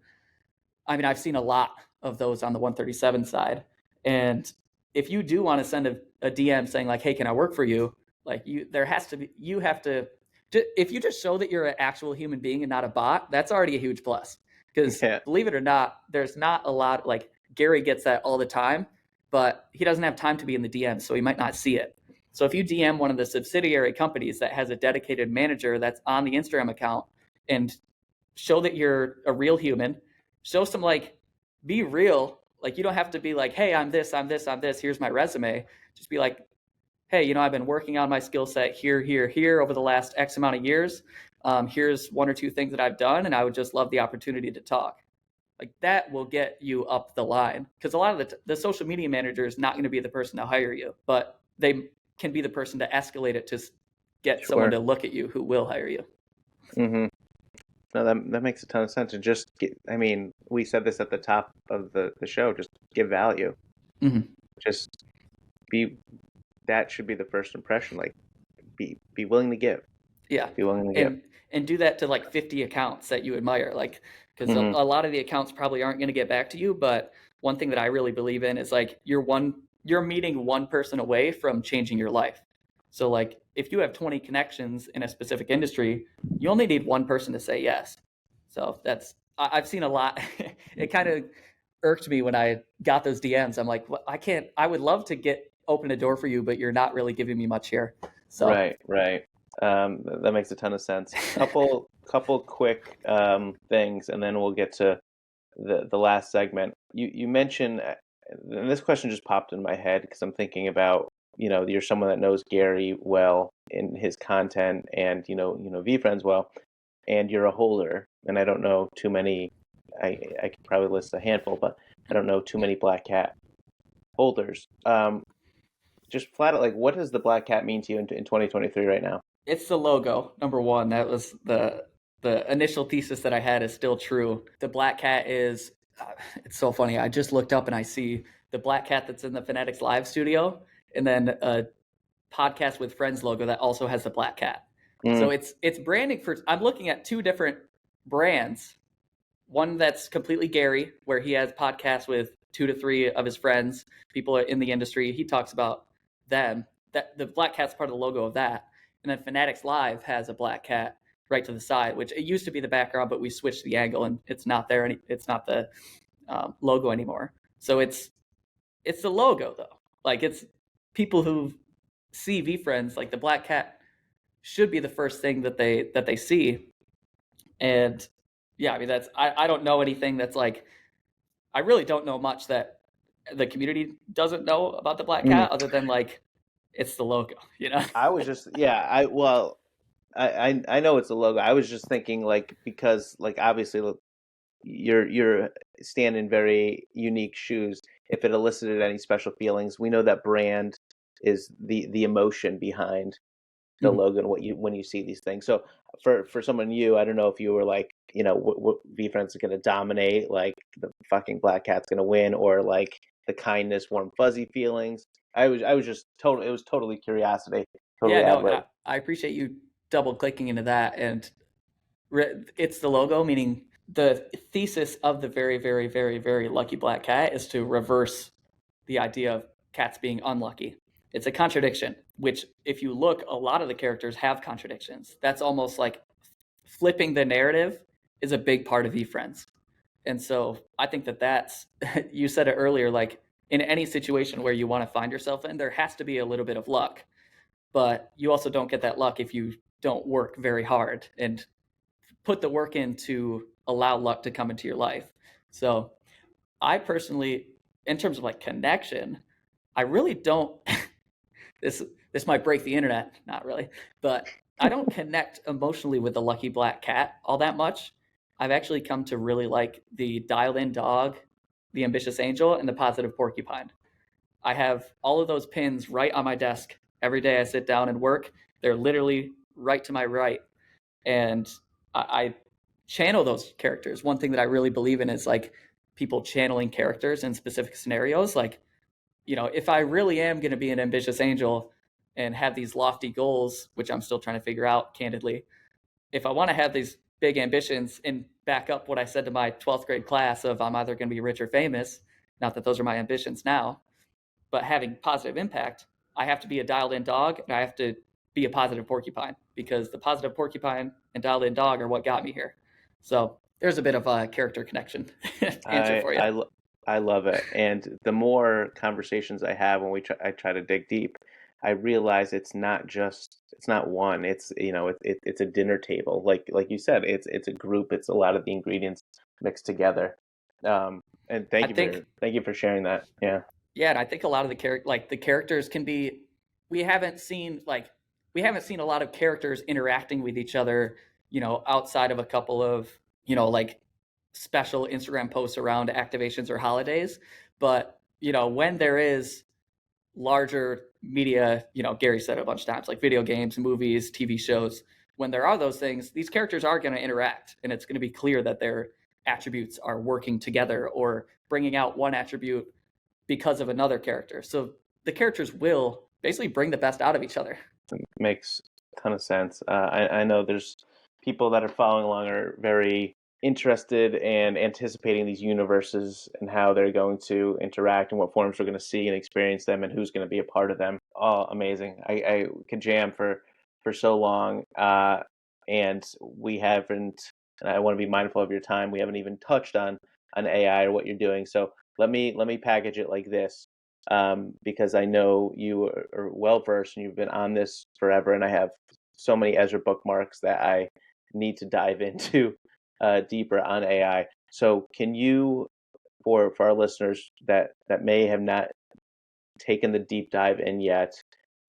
I mean, I've seen a lot of those on the 137 side. And if you do want to send a DM saying like, "Hey, can I work for you?" Like there has to be, you have to, if you just show that you're an actual human being and not a bot, that's already a huge plus. Because Yeah. believe it or not, there's not a lot, like Gary gets that all the time, but he doesn't have time to be in the DM, so he might not see it. So if you DM one of the subsidiary companies that has a dedicated manager that's on the Instagram account and show that you're a real human, show some like, be real. Like you don't have to be like, hey, I'm this, I'm this, I'm this, here's my resume. Just be like, hey, I've been working on my skill set here, here, here over the last X amount of years. Here's one or two things that I've done, and I would just love the opportunity to talk. Like that will get you up the line, because a lot of the social media manager is not going to be the person to hire you, but they can be the person to escalate it to get someone Sure. to look at you who will hire you. Mm-hmm. No, that makes a ton of sense. And I mean, we said this at the top of the show, just give value. Mm-hmm. Just be, that should be the first impression. Like, be willing to give. Yeah, Be willing to give. and do that to like 50 accounts that you admire, like because Hmm. a lot of the accounts probably aren't going to get back to you. But one thing that I really believe in is like you're meeting one person away from changing your life. So like if you have 20 connections in a specific industry, you only need one person to say yes. So I've seen a lot. It kind of irked me when I got those DMs. I'm like, well, I would love to open a door for you, but you're not really giving me much here. So Right, right. That makes a ton of sense. Couple quick things, and then we'll get to the last segment. You mentioned, and this question just popped in my head because I'm thinking about, you're someone that knows Gary well in his content, and VeeFriends well, and you're a holder, and I don't know too many. I could probably list a handful, but I don't know too many black cat holders. Just flat out, like, what does the black cat mean to you in 2023 right now? it's the logo, number one. That was the initial thesis that I had is still true. The black cat is it's so funny. I just looked up and I see the black cat that's in the Phonetics Live studio, and then a podcast with friends logo that also has the black cat. So Mm, it's branding for. I'm looking at two different brands. One that's completely Gary, where he has podcasts with 2 to 3 of his friends, people in the industry. He talks about them. That the black cat's part of the logo of that. And then Fanatics Live has a black cat right to the side, which it used to be the background, but we switched the angle and it's not there. It's not the logo anymore. So it's the logo though. Like it's people who see VeeFriends, like the black cat should be the first thing that they see. And yeah, I mean I don't know anything that's like I really don't know much that the community doesn't know about the black Mm. cat other than like it's the logo, you know? I was just, yeah, I well, I know it's a logo. I was just thinking like because like obviously look, you're standing in very unique shoes. If it elicited any special feelings, we know that brand is the emotion behind the Mhm. logo and what you when you see these things. So for someone new, I don't know if you were like, what VeeFriends is going to dominate, like the fucking black cat's going to win, or like the kindness, warm, fuzzy feelings. I was just totally it was totally curiosity, Yeah, totally no, ad and lib. I appreciate you double clicking into that. And it's the logo, meaning the thesis of the very, very, very, very lucky black cat is to reverse the idea of cats being unlucky. It's a contradiction, which, if you look, a lot of the characters have contradictions. That's almost like flipping the narrative is a big part of VeeFriends. And so I think that that's, you said it earlier, like in any situation where you want to find yourself in, there has to be a little bit of luck. But you also don't get that luck if you don't work very hard and put the work in to allow luck to come into your life. So I personally, in terms of like connection, I really don't. this this might break the internet, not really, but I don't connect emotionally with the lucky black cat all that much. I've actually come to really like the dialed in dog, the ambitious angel, and the positive porcupine. I have all of those pins right on my desk every day I sit down and work. They're literally right to my right, and I channel those characters. One thing that I really believe in is like people channeling characters in specific scenarios. Like, if I really am going to be an ambitious angel and have these lofty goals, which I'm still trying to figure out candidly, if I want to have these big ambitions and back up what I said to my 12th grade class of I'm either going to be rich or famous, not that those are my ambitions now, but having positive impact, I have to be a dialed in dog and I have to be a positive porcupine because the positive porcupine and dialed in dog are what got me here. So there's a bit of a character connection answer I for you. I lo- I love it. And the more conversations I have when I try to dig deep, I realize it's not one. It's it's a dinner table. Like you said, it's a group. It's a lot of the ingredients mixed together. And I think, thank you for sharing that. Yeah. yeah, and I think a lot of the characters can be, we haven't seen like, we haven't seen a lot of characters interacting with each other, outside of a couple of, like special Instagram posts around activations or holidays. But, when there is larger media, Gary said it a bunch of times, like video games, movies, TV shows, when there are those things, these characters are going to interact and it's going to be clear that their attributes are working together or bringing out one attribute because of another character. So the characters will basically bring the best out of each other. Makes a ton of sense. I know there's people that are following along are very interested and anticipating these universes and how they're going to interact and what forms we're going to see and experience them and who's going to be a part of them. Oh, amazing. I could jam for so long. And we haven't, and I want to be mindful of your time. We haven't even touched on AI or what you're doing. So let me package it like this, because I know you are well versed and you've been on this forever, and I have so many Ezra bookmarks that I need to dive into deeper on AI. So, can you, for our listeners that may have not taken the deep dive in yet,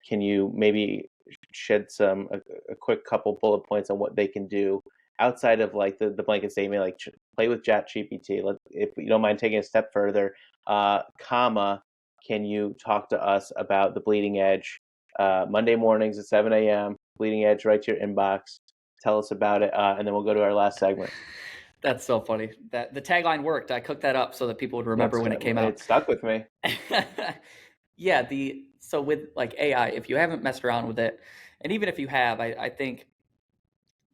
can you maybe shed a quick couple bullet points on what they can do outside of like the blanket statement, like play with Chat GPT? If you don't mind taking a step further, comma, can you talk to us about the Bleeding Edge Monday mornings at 7 a.m. Bleeding Edge right to your inbox. Tell us about it, and then we'll go to our last segment. That's so funny. That the tagline worked. I cooked that up so that people would remember That's when it came it out. stuck with me. Yeah, so with like AI, if you haven't messed around with it, and even if you have, I think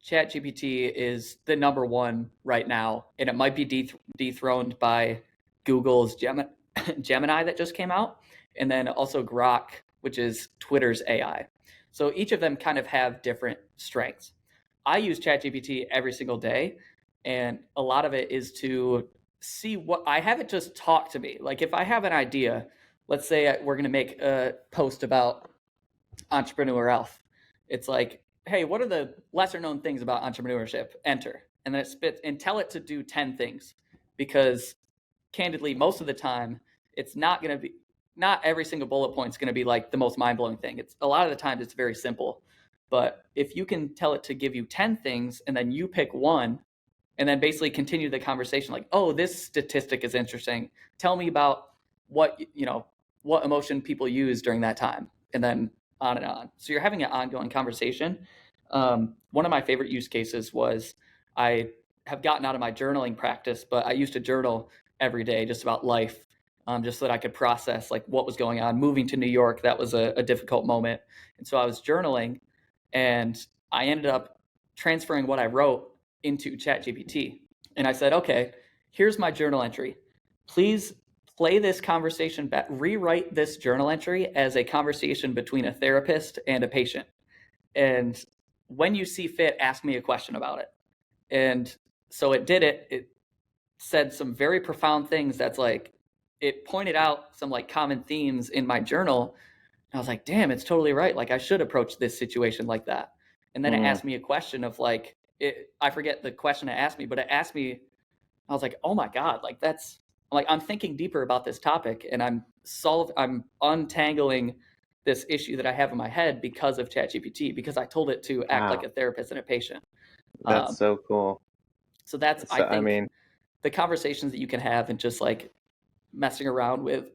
ChatGPT is the number one right now, and it might be dethroned by Google's Gemini that just came out, and then also Grok, which is Twitter's AI. So each of them kind of have different strengths. I use ChatGPT every single day, and a lot of it is to see what I have it just talk to me. Like if I have an idea, let's say we're going to make a post about entrepreneur health. It's like, hey, what are the lesser known things about entrepreneurship? Enter. And then it spits and tell it to do 10 things because candidly, most of the time, it's not going to be, not every single bullet point is going to be like the most mind-blowing thing. It's a lot of the times it's very simple. But if you can tell it to give you 10 things and then you pick one and then basically continue the conversation like, oh, this statistic is interesting. Tell me about what, what emotion people use during that time, and then on and on. So you're having an ongoing conversation. One of my favorite use cases was I have gotten out of my journaling practice, but I used to journal every day just about life, just so that I could process like what was going on. Moving to New York, that was a difficult moment. And so I was journaling, and I ended up transferring what I wrote into Chat GPT. And I said, okay, here's my journal entry. Please play this conversation back, rewrite this journal entry as a conversation between a therapist and a patient. And when you see fit, ask me a question about it. And so it did it. It said some very profound things that's like, it pointed out some like common themes in my journal. And I was like, damn, it's totally right. Like I should approach this situation like that. And then it asked me a question of like, I forget the question it asked me, but it asked me, I was like, oh my God, like I'm thinking deeper about this topic, and I'm untangling this issue that I have in my head because of ChatGPT, because I told it to act like a therapist and a patient. That's so cool. So that's, So, I think, the conversations that you can have and just like messing around with,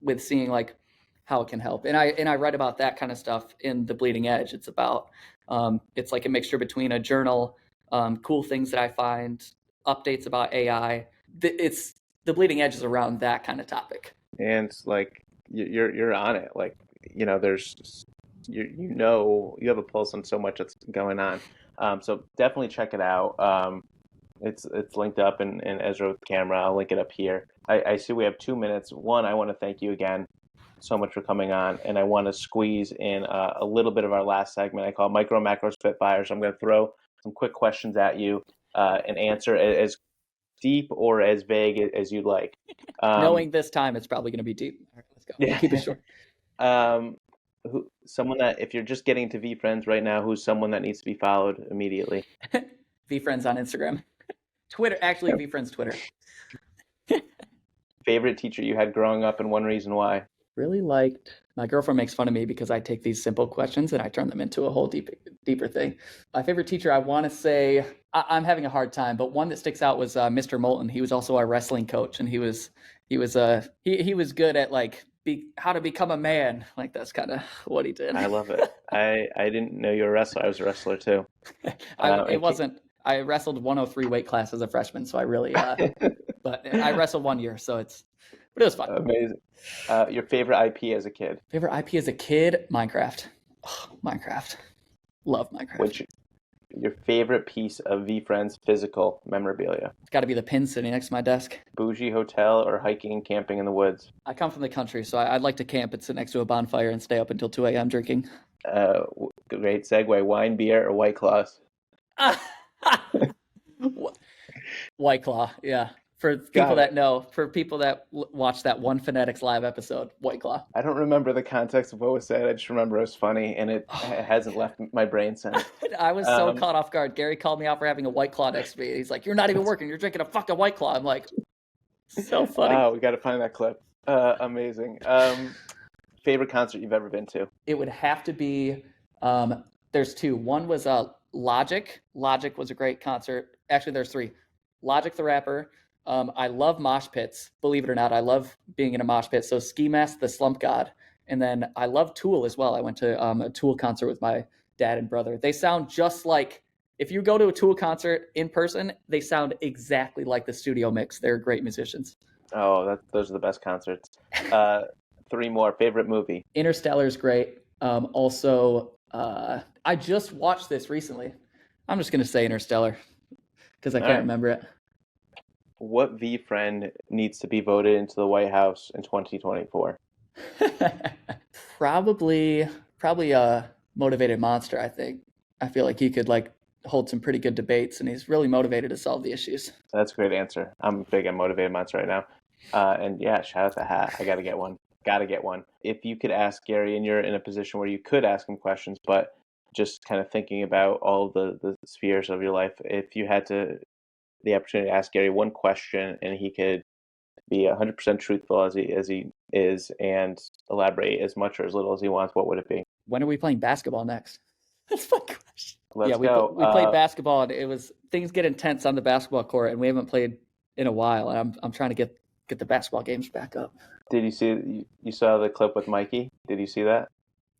with seeing like how it can help. And I read about that kind of stuff in The Bleeding Edge. It's about, it's like a mixture between a journal, cool things that I find, updates about AI. It's The Bleeding Edge is around that kind of topic. And like you're on it. Like, there's you have a pulse on so much that's going on. So definitely check it out. It's linked up in Ezra with the camera. I'll link it up here. I see we have 2 minutes. One, I want to thank you again so much for coming on, and I want to squeeze in a little bit of our last segment. I call it Micro Macro Spitfire. So I'm going to throw some quick questions at you and answer as deep or as vague as you'd like. Knowing this time, it's probably going to be deep. All right, let's go. Yeah. We'll keep it short. Someone that, if you're just getting to VeeFriends right now, who's someone that needs to be followed immediately? VeeFriends on Instagram. Twitter, actually, VeeFriends Twitter. Favorite teacher you had growing up and one reason why? Really liked, my girlfriend makes fun of me because I take these simple questions and I turn them into a whole deeper thing. My favorite teacher, I want to say, I'm having a hard time, but one that sticks out was Mr. Moulton. He was also our wrestling coach, and he was good at like how to become a man. Like that's kind of what he did. I love it. I didn't know you were a wrestler. I was a wrestler too. I wrestled 103 weight class as a freshman, so I really, but I wrestled 1 year, so but it was fun. Amazing. Your favorite IP as a kid? Favorite IP as a kid? Minecraft. Oh, Minecraft. Love Minecraft. Your favorite piece of VeeFriends physical memorabilia? It's got to be the pin sitting next to my desk. Bougie hotel or hiking and camping in the woods? I come from the country, so I'd like to camp and sit next to a bonfire and stay up until 2 a.m. drinking. Great segue. Wine, beer, or White Claws? White Claw, yeah. For people that know, for people that watch that One Phonetics live episode, White Claw. I don't remember the context of what was said. I just remember it was funny, and it hasn't left my brain since. I was so caught off guard. Gary called me out for having a White Claw next to me. He's like, "You're not even working. You're drinking a fucking White Claw." I'm like, so funny. Oh, we got to find that clip. Amazing. Favorite concert you've ever been to? It would have to be, there's two. One was Logic. Logic was a great concert. Actually, there's three. Logic the rapper. I love mosh pits, believe it or not. I love being in a mosh pit. So Ski Mask, the Slump God. And then I love Tool as well. I went to a Tool concert with my dad and brother. They sound just like, if you go to a Tool concert in person, they sound exactly like the studio mix. They're great musicians. Oh, those are the best concerts. Three more. Favorite movie? Interstellar is great. Also, I just watched this recently. I'm just going to say Interstellar because I can't remember it. What VeeFriend needs to be voted into the White House in 2024? Probably a motivated monster, I think. I feel like he could like hold some pretty good debates, and he's really motivated to solve the issues. That's a great answer. I'm big on motivated monster right now. And yeah, shout out to Hat. I got to get one. If you could ask Gary, and you're in a position where you could ask him questions, but just kind of thinking about all the spheres of your life, if you had the opportunity to ask Gary one question and he could be 100% truthful as he is and elaborate as much or as little as he wants, what would it be? When are we playing basketball next? That's my question. Yeah, Let's we go. we played basketball, and it was things get intense on the basketball court, and we haven't played in a while. And I'm trying to get the basketball games back up. Did you see you saw the clip with Mikey? Did you see that?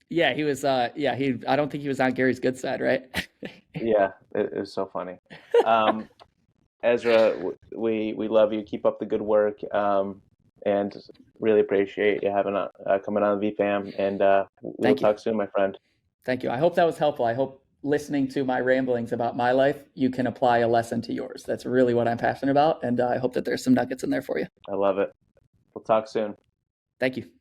Yeah, he was. Yeah, he. I don't think he was on Gary's good side, right? Yeah, it was so funny. Um, Ezra, we love you. Keep up the good work, and really appreciate you having coming on VeeFam. And we'll Thank you. talk soon, my friend. Thank you. I hope that was helpful. I hope listening to my ramblings about my life, you can apply a lesson to yours. That's really what I'm passionate about, and I hope that there's some nuggets in there for you. I love it. We'll talk soon. Thank you.